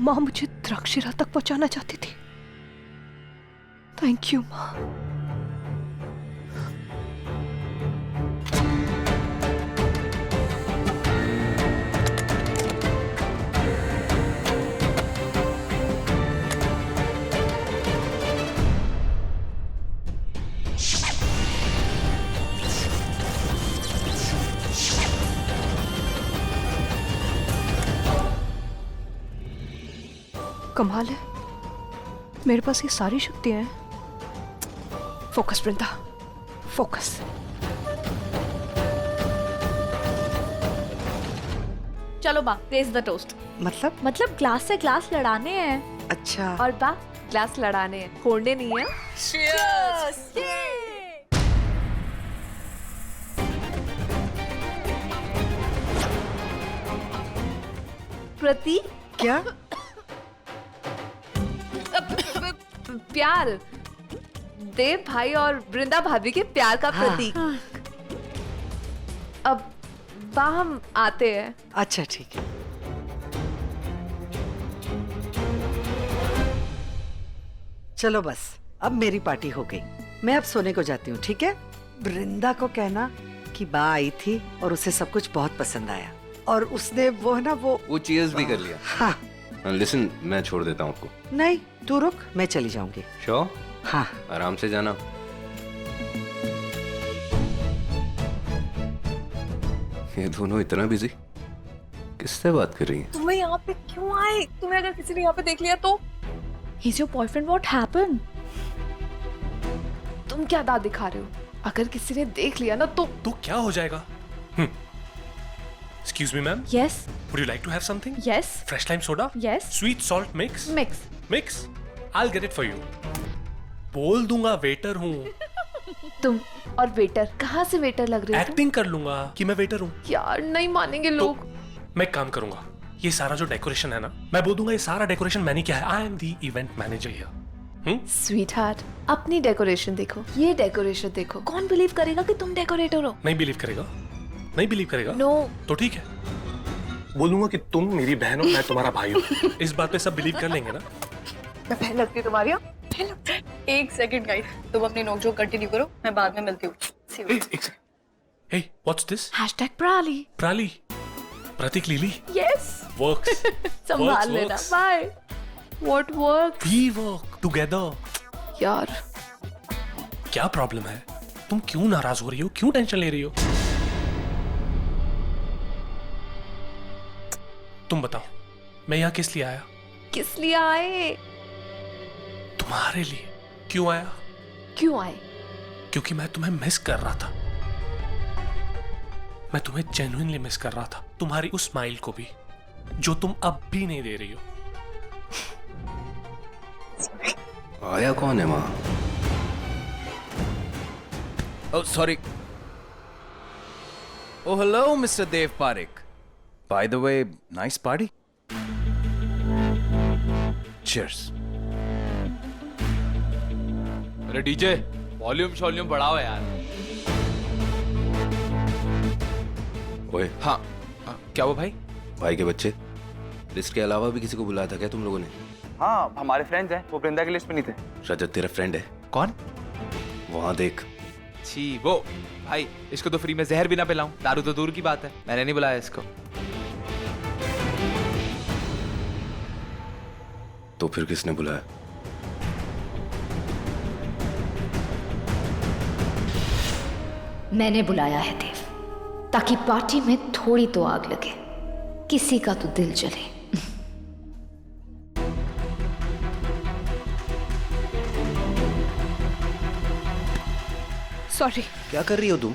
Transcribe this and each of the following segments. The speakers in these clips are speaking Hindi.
माँ मुझे द्राक्षिरा तक पहुंचाना चाहती थी। थैंक यू माँ। कमाल है, मेरे पास ये सारी शक्तियां हैं। फोकस वृंदा, फोकस। चलो बा, रेज द टोस्ट। मतलब ग्लास से ग्लास लड़ाने हैं। अच्छा। और बा, ग्लास लड़ाने हैं, फोड़ने नहीं है। Cheers! प्रतीक, क्या? प्यार, देव भाई और वृंदा भाभी के प्यार का प्रतीक। अब बा, हम आते हैं। अच्छा ठीक है। चलो बस, अब मेरी पार्टी हो गई। मैं अब सोने को जाती हूँ, ठीक है? वृंदा को कहना कि बा आई थी और उसे सब कुछ बहुत पसंद आया और उसने वो चीयर्स भी कर लिया। हाँ। लिसन, मैं छोड़ देता हूँ आपको। नहीं, तू रुक, मैं चली जाऊंगी। श्योर? हाँ। आराम से जाना। ये दोनों इतना बिजी, किससे बात कर रही हैं? तुम्हें यहाँ पे क्यों आए? तुम्हें अगर किसी ने यहाँ पे देख लिया तो? He's your boyfriend. What happened? तुम क्या दाद दिखा रहे हो? अगर किसी ने देख लिया ना तो क्या हो जाएगा? Excuse me, ma'am. Yes. Would you like to have something? Yes. Fresh lime soda? Yes. Sweet salt mix? Mix. I'll get it for you. बोल दूंगा वेटर हूँ। तुम और वेटर, कहाँ से वेटर लग रहे हो? एक्टिंग कर लूंगा कि मैं वेटर हूँ। यार नहीं मानेंगे लोग। मैं एक काम करूंगा, ये सारा जो डेकोरेशन है ना, मैं बोल दूंगा ये सारा डेकोरेशन मैंने किया है। I am the event manager here. Sweet heart, अपनी डेकोरेशन देखो, ये डेकोरेशन देखो। कौन बिलीव करेगा कि तुम डेकोरेटर हो? नहीं बिलीव करेगा? नहीं बिलीव करेगा? नो। तो ठीक है, बोलूंगा कि तुम मेरी बहन हो, मैं तुम्हारा भाई हूँ। इस बात पे सब बिलीव कर लेंगे ना? मैं बहन लगती हूँ तुम्हारी? एक सेकंड गाइस, तुम अपनी नोकझोंक कंटिन्यू करो, मैं बाद में मिलती हूँ। एक सेकंड। Hey, what's this? #प्राली। प्राली, प्रतीक लीली। यस। वर्क्स। संभाल लेना। Bye. What work? We work together. यार क्या प्रॉब्लम है? तुम क्यों नाराज हो रही हो? क्यों टेंशन ले रही हो? तुम बताओ, मैं यहाँ किस लिए आया? किस लिए आए? तुम्हारे लिए। क्यों आया? क्यों आए? क्योंकि मैं तुम्हें मिस कर रहा था। मैं तुम्हें जेन्युइनली मिस कर रहा था, तुम्हारी उस स्माइल को भी, जो तुम अब भी नहीं दे रही हो। आया कौन है वहां? Oh, sorry. Oh, hello, Mr. Dev Parekh. By the way, nice party. Cheers. अरे डीजे, वॉल्यूम बढ़ाओ यार। ओए, हाँ, क्या वो भाई? भाई के बच्चे, लिस्ट के अलावा भी किसी को बुलाया था क्या तुम लोगों ने? हाँ, हमारे फ्रेंड्स हैं, वो वृंदा की लिस्ट में नहीं थे। रजत तेरा फ्रेंड है? कौन? वहां देख। छी, वो भाई, इसको तो फ्री में जहर भी ना पिलाऊं, दारू तो दूर की बात है। मैंने नहीं बुलाया इसको। तो फिर किसने बुलाया? मैंने बुलाया है देव, ताकि पार्टी में थोड़ी तो आग लगे, किसी का तो दिल जले। सॉरी। क्या कर रही हो तुम?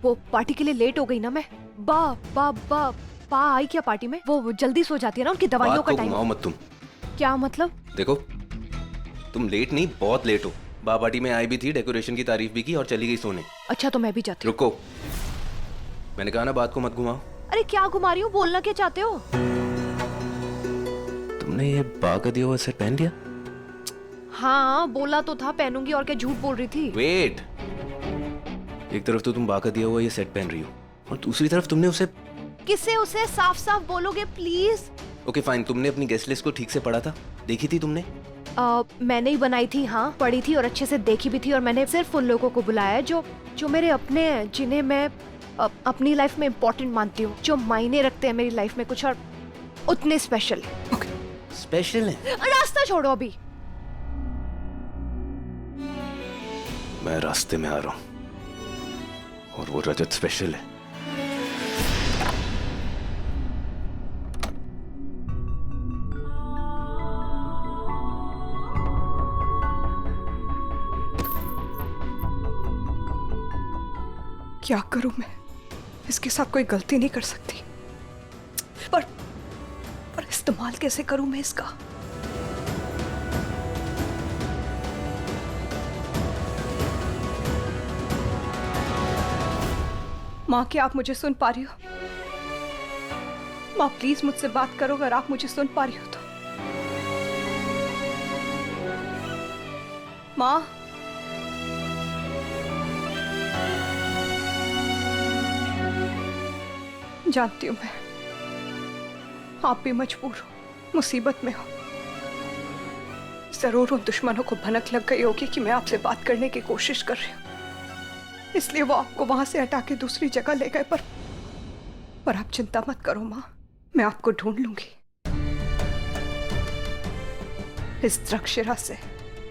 वो पार्टी के लिए लेट हो गई ना मैं। बा आई क्या पार्टी में? वो जल्दी सो जाती है ना, उनकी दवाइयों का टाइम। घुमाओ मत तुम। क्या मतलब? देखो, तुम लेट नहीं, बहुत लेट हो। बा पार्टी में आई भी थी, डेकोरेशन की तारीफ भी की और चली गई सोने। अच्छा तो मैं भी जाती हूँ। रुको, मैंने कहा ना बात को मत घुमाओ। अरे क्या घुमा रही हूँ, बोलना क्या चाहते हो? तुमने ये बा का दिया हुआ सेट पहन लिया? हाँ बोला तो था पहनूंगी, और क्या झूठ बोल रही थी? वेट, एक तरफ तो तुम बा का दिया हुआ ये सेट पहन रही हो और दूसरी तरफ तुमने उसे। किससे उसे? साफ साफ बोलोगे प्लीज? ओके फाइन, तुमने अपनी गेस्ट लिस्ट को ठीक से पढ़ा था? देखी थी तुमने? मैंने ही बनाई थी, हाँ पढ़ी थी और अच्छे से देखी भी थी। और मैंने सिर्फ उन लोगों को बुलाया है जो मेरे अपने हैं, जिन्हें मैं अपनी लाइफ में इम्पोर्टेंट मानती हूँ, जो मायने रखते हैं मेरी लाइफ में कुछ, और उतने स्पेशल। स्पेशल है? रास्ता छोड़ो अभी। मैं रास्ते में आ रहा हूँ और वो रजत स्पेशल है। क्या करूं मैं? इसके साथ कोई गलती नहीं कर सकती, पर इस्तेमाल कैसे करूं मैं इसका? माँ, क्या आप मुझे सुन पा रही हो? माँ प्लीज मुझसे बात करो अगर आप मुझे सुन पा रही हो तो। माँ, जानती हूं मैं, आप भी मजबूर हो, मुसीबत में हो। जरूर उन दुश्मनों को भनक लग गई होगी कि मैं आपसे बात करने की कोशिश कर रही हूं, इसलिए वो आपको वहां से हटा के दूसरी जगह ले गए। पर आप चिंता मत करो माँ, मैं आपको ढूंढ लूंगी। इस द्रक्षिरा से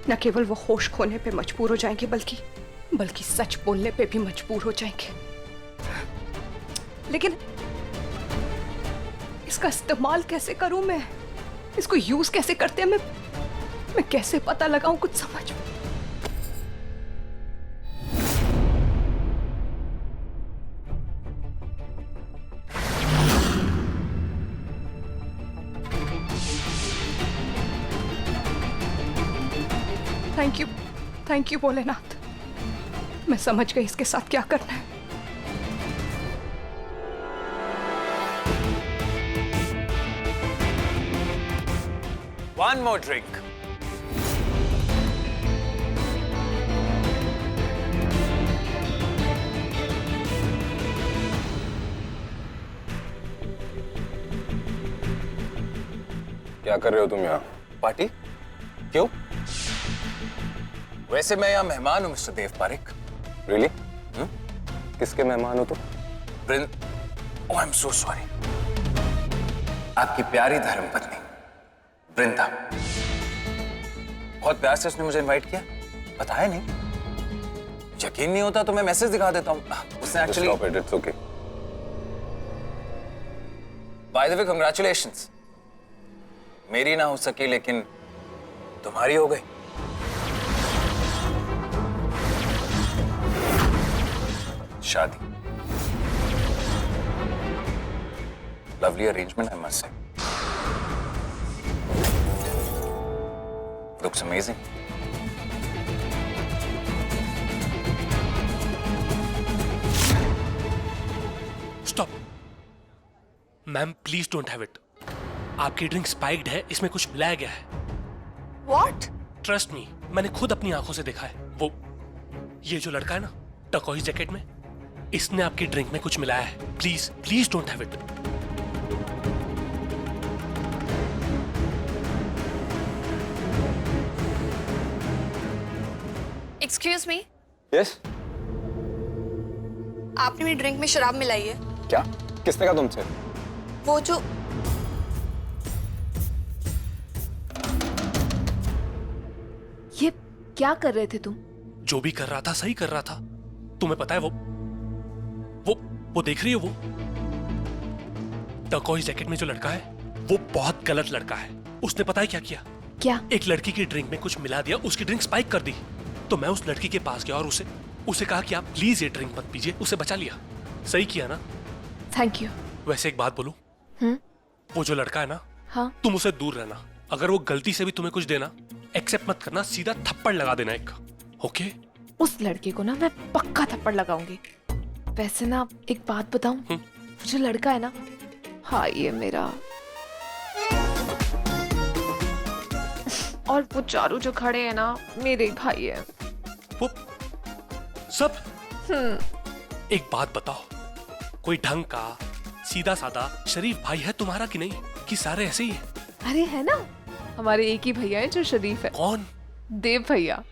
न केवल वो होश खोने पे मजबूर हो जाएंगे, बल्कि सच बोलने पे भी मजबूर हो जाएंगे। लेकिन इसका इस्तेमाल कैसे करूं मैं? इसको यूज कैसे करते हैं मैं कैसे पता लगाऊं? कुछ समझ। थैंक यू भोलेनाथ, मैं समझ गई इसके साथ क्या करना है। One more drink. क्या कर रहे हो तुम यहाँ? पार्टी? क्यों? वैसे मैं यहाँ मेहमान हूँ मिस्टर देव पारिक। रियली? किसके मेहमान हो तुम? ओह आई एम सो सॉरी। आपकी प्यारी धर्मपत्नी वृंदा। बहुत प्यार से उसने मुझे इनवाइट किया, बताया नहीं। यकीन नहीं होता तो मैं मैसेज दिखा देता हूँ। उसने actually it's okay. By the way congratulations. मेरी ना हो सकी लेकिन तुम्हारी हो गई। शादी। Lovely arrangement I must say. Looks amazing. Stop ma'am, please don't have it. आपकी ड्रिंक स्पाइक्ड है, इसमें कुछ मिलाया गया है। What? ट्रस्ट मी, मैंने खुद अपनी आंखों से देखा है। ये जो लड़का है ना टर्कोइज जैकेट में, इसने आपकी ड्रिंक में कुछ मिलाया है। Please don't have it. Excuse me, yes? आपने मेरी ड्रिंक में शराब मिलाई है। क्या? किसने कहा तुमसे? वो जो ये क्या कर रहे थे तुम? जो भी कर रहा था सही कर रहा था। तुम्हें पता है वो देख रही है, वो टर्कोइज जैकेट में जो लड़का है वो बहुत गलत लड़का है। उसने पता है क्या किया? क्या? एक लड़की की ड्रिंक में कुछ मिला दिया, उसकी ड्रिंक स्पाइक कर दी। तो मैं उस लड़की के पास गया और उसे कहा कि आप प्लीज ये ड्रिंक मत पीजिए। उसे बचा लिया। सही किया ना? Thank you. वैसे एक बात बोलूं, वो जो लड़का है ना, हाँ? तुम उसे दूर रहना। अगर वो गलती से भी तुम्हें कुछ देना, एक्सेप्ट मत करना, सीधा थप्पड़ लगा देना एक। ओके? उस लड़के को ना मैं पक्का थप्पड़ लगाऊंगी। वैसे ना एक बात बताऊं, वो जो लड़का है ना, हाँ ये मेरा, और वो चारों जो खड़े हैं ना मेरे भाई है। वो सब? एक बात बताओ, कोई ढंग का सीधा साधा शरीफ भाई है तुम्हारा कि नहीं, कि सारे ऐसे ही है? अरे है ना, हमारे एक ही भैया है जो शरीफ है। कौन? देव भैया।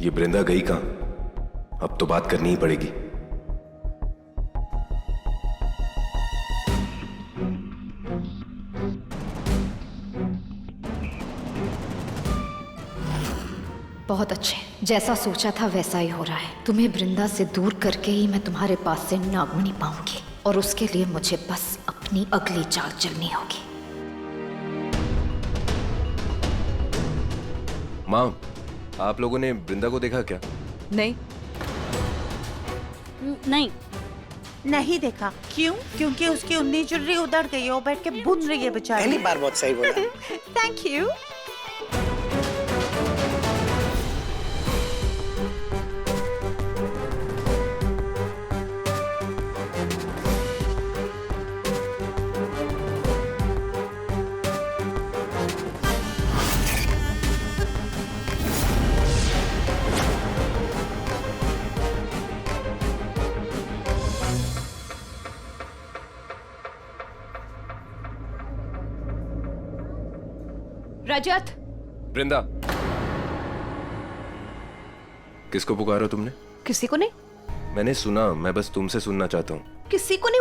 ये वृंदा गई कहाँ? अब तो बात करनी ही पड़ेगी। बहुत अच्छे, जैसा सोचा था वैसा ही हो रहा है। तुम्हें वृंदा से दूर करके ही मैं तुम्हारे पास से नागमणि पाऊंगी, और उसके लिए मुझे बस अपनी अगली चाल चलनी होगी। माँ, आप लोगों ने वृंदा को देखा क्या? नहीं नहीं नहीं देखा। क्यों? क्योंकि उसकी उन्नी चुर्री उधड़ गई है, वो बैठ के भून रही है बेचारी। पहली बार बहुत सही बोला। Thank you. रजत, वृंदा, किसको पुकारा तुमने? किसी को नहीं। मैंने सुना, मैं बस तुमसे सुनना चाहता हूँ। किसी को नहीं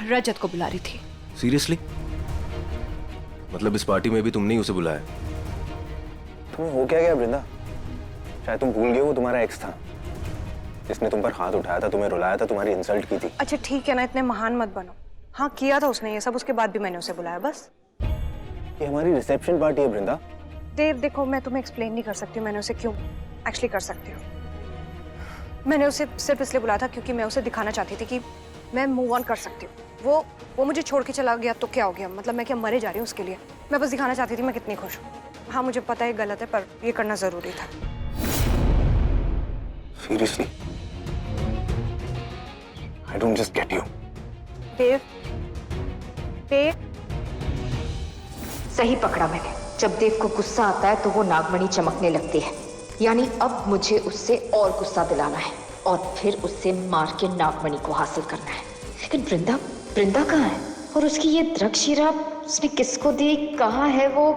रजत को बुला रही थी। सीरियसली? मतलब इस पार्टी में भी तुमने ही उसे बुलाया? तुम्हें हो क्या गया वृंदा? शायद तुम भूल गए वो तुम्हारा एक्स था, जिसने तुम पर हाथ उठाया था, तुम्हें रुलाया था, तुम्हारी इंसल्ट की थी। अच्छा ठीक है ना, इतने महान मत बनो। हाँ किया था उसने ये सब, उसके बाद भी मैंने उसे बुलाया बस। ये हमारी रिसेप्शन पार्टी है वृंदा। देव देखो, मैं तुम्हें एक्सप्लेन नहीं कर सकती मैंने उसे क्यों। एक्चुअली कर सकती हूँ। मैंने उसे सिर्फ इसलिए बुलाया था क्योंकि मैं उसे दिखाना चाहती थी कि मैं मूव ऑन कर सकती हूँ। वो मुझे छोड़ के चला गया तो क्या हो गया, मतलब मैं क्या मरे जा रही हूँ उसके लिए? मैं बस दिखाना चाहती थी मैं कितनी खुश हूँ। हाँ मुझे पता है गलत है, पर ये करना जरूरी था। Seriously? I don't just get you. देव, सही पकड़ा मैंने। जब देव को गुस्सा आता है तो वो नागमणि चमकने लगती है, यानी अब मुझे उससे और गुस्सा दिलाना है और फिर उससे मार के नागमणि को हासिल करना है। लेकिन वृंदा कहाँ है? और उसकी ये द्रक्षशिरा उसने किसको दी, कहाँ है वो?